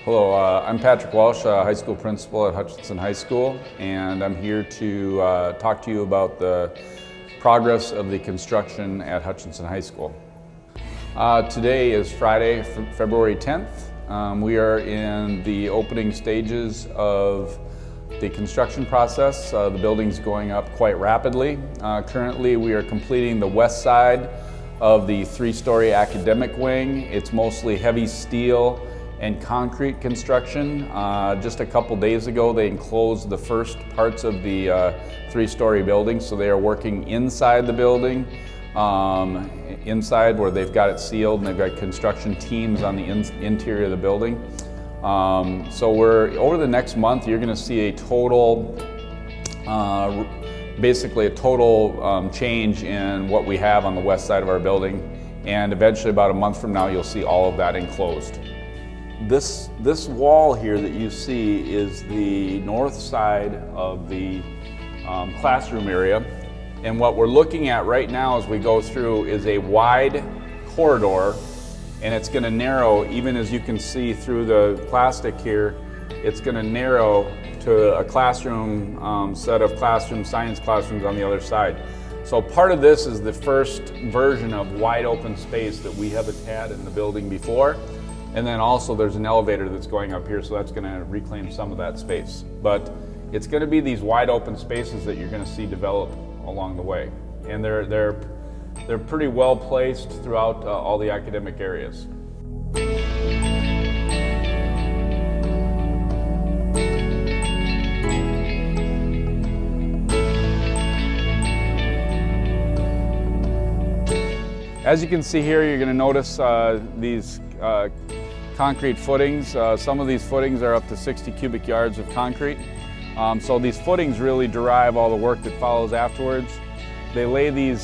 Hello, I'm Patrick Walsh, high school principal at Hutchinson High School, and I'm here to talk to you about the progress of the construction at Hutchinson High School. Today is Friday, February 10th. We are in the opening stages of the construction process. The building's going up quite rapidly. Currently, we are completing the west side of the three-story academic wing. It's mostly heavy steel and concrete construction. Just a couple days ago, they enclosed the first parts of the three-story building, so they are working inside the building, inside where they've got it sealed, and they've got construction teams on the interior of the building. So over the next month, you're going to see a total, basically a total change in what we have on the west side of our building, and eventually about a month from now, you'll see all of that enclosed. This wall here that you see is the north side of the classroom area, and what we're looking at right now as we go through is a wide corridor, and it's going to narrow, even as you can see through the plastic here, it's going to narrow to a classroom, set of science classrooms on the other side. So part of this is the first version of wide open space that we haven't had in the building before. And then also there's an elevator that's going up here, so that's going to reclaim some of that space. But it's going to be these wide open spaces that you're going to see develop along the way. And they're pretty well placed throughout all the academic areas. As you can see here, you're going to notice these concrete footings. Some of these footings are up to 60 cubic yards of concrete. So these footings really derive all the work that follows afterwards. They lay these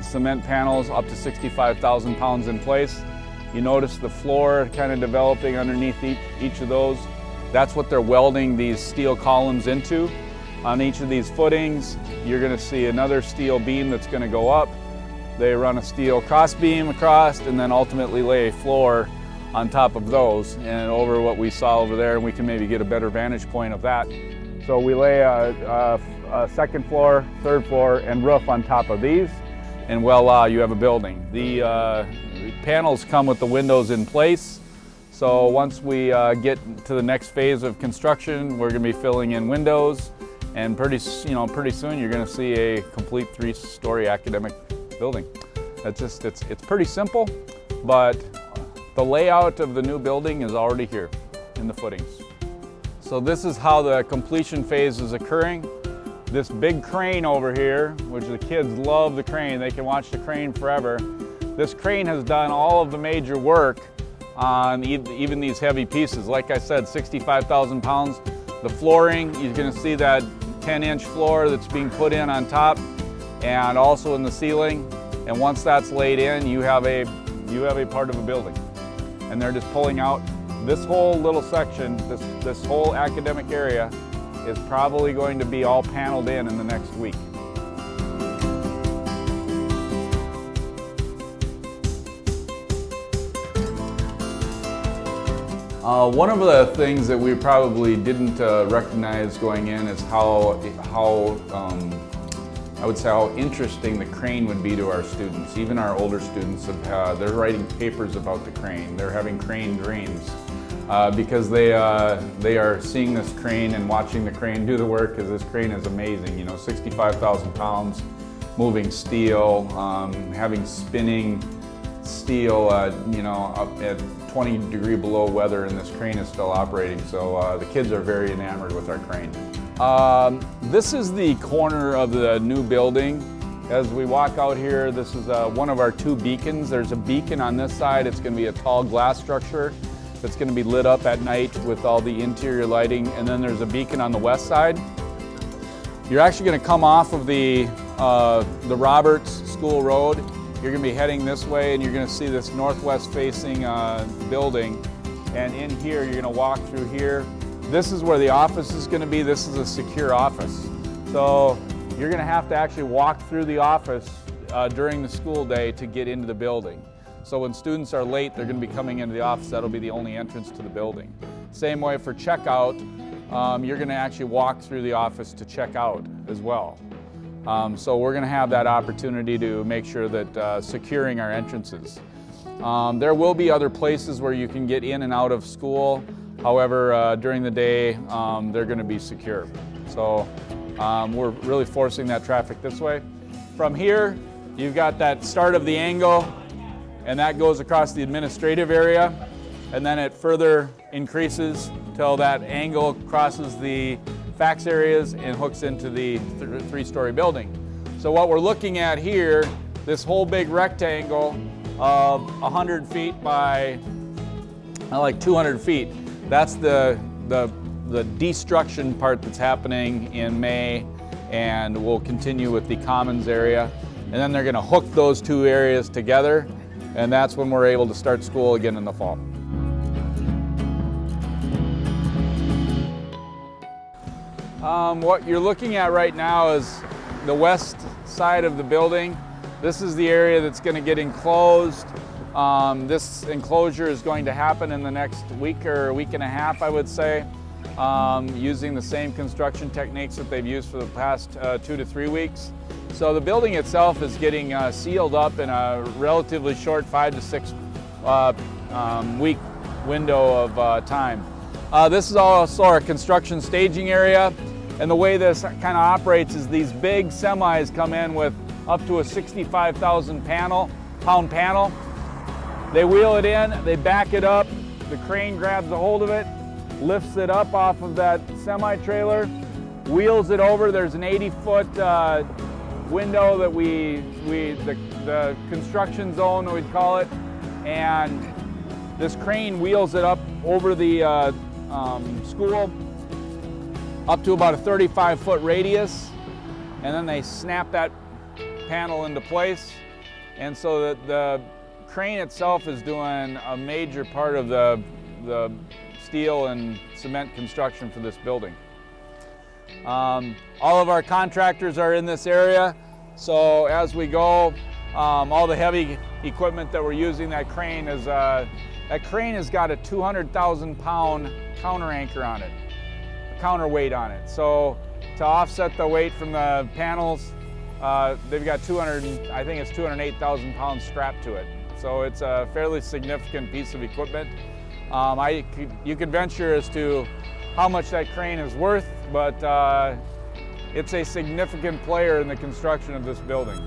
cement panels up to 65,000 pounds in place. You notice the floor kind of developing underneath each of those. That's what they're welding these steel columns into. On each of these footings, you're going to see another steel beam that's going to go up. They run a steel cross beam across and then ultimately lay a floor on top of those and over what we saw over there, and we can maybe get a better vantage point of that. So we lay a second floor, third floor, and roof on top of these, and voila, you have a building. The panels come with the windows in place, so once we get to the next phase of construction, we're going to be filling in windows, and pretty soon you're going to see a complete three-story academic building. It's pretty simple, but the layout of the new building is already here in the footings. So this is how the completion phase is occurring. This big crane over here, which the kids love the crane, they can watch the crane forever. This crane has done all of the major work on even these heavy pieces. Like I said, 65,000 pounds. The flooring, you're gonna see that 10-inch floor that's being put in on top, and also in the ceiling. And once that's laid in, you have a part of a building. And they're just pulling out this whole little section, this whole academic area is probably going to be all paneled in the next week. One of the things that we probably didn't recognize going in is how I would say how interesting the crane would be to our students. Even our older students, they're writing papers about the crane. They're having crane dreams because they are seeing this crane and watching the crane do the work, because this crane is amazing. You know, 65,000 pounds, moving steel, having spinning steel, you know, up at 20 degree below weather, and this crane is still operating. So the kids are very enamored with our crane. This is the corner of the new building. As we walk out here, this is one of our two beacons. There's a beacon on this side. It's going to be a tall glass structure that's going to be lit up at night with all the interior lighting. And then there's a beacon on the west side. You're actually going to come off of the Roberts School Road. You're going to be heading this way, and you're going to see this northwest facing building. And in here, you're going to walk through here. This is where the office is going to be. This is a secure office. So you're going to have to actually walk through the office during the school day to get into the building. So when students are late, they're going to be coming into the office. That'll be the only entrance to the building. Same way for checkout, you're going to actually walk through the office to check out as well. So we're going to have that opportunity to make sure that securing our entrances. There will be other places where you can get in and out of school. However, during the day, they're going to be secure. So we're really forcing that traffic this way. From here, you've got that start of the angle, and that goes across the administrative area, and then it further increases till that angle crosses the fax areas and hooks into the three-story building. So what we're looking at here, this whole big rectangle of 100 feet by like 200 feet, that's the destruction part that's happening in May, and we'll continue with the commons area. And then they're going to hook those two areas together, and that's when we're able to start school again in the fall. What you're looking at right now is the west side of the building. This is the area that's going to get enclosed. This enclosure is going to happen in the next week or a week and a half, I would say, using the same construction techniques that they've used for the past 2 to 3 weeks. So the building itself is getting sealed up in a relatively short 5 to 6 week window of time. This is also our construction staging area, and the way this kind of operates is these big semis come in with up to a 65,000 pound panel. They wheel it in, they back it up, the crane grabs a hold of it, lifts it up off of that semi-trailer, wheels it over. There's an 80-foot window that the construction zone, we'd call it, and this crane wheels it up over the school up to about a 35-foot radius, and then they snap that panel into place. And so that the crane itself is doing a major part of the steel and cement construction for this building. All of our contractors are in this area, so as we go, all the heavy equipment that we're using, that crane has got a 200,000 pound counter anchor on it, counterweight on it. So to offset the weight from the panels, they've got I think it's 208,000 pounds strapped to it. So it's a fairly significant piece of equipment. You could venture as to how much that crane is worth, but it's a significant player in the construction of this building.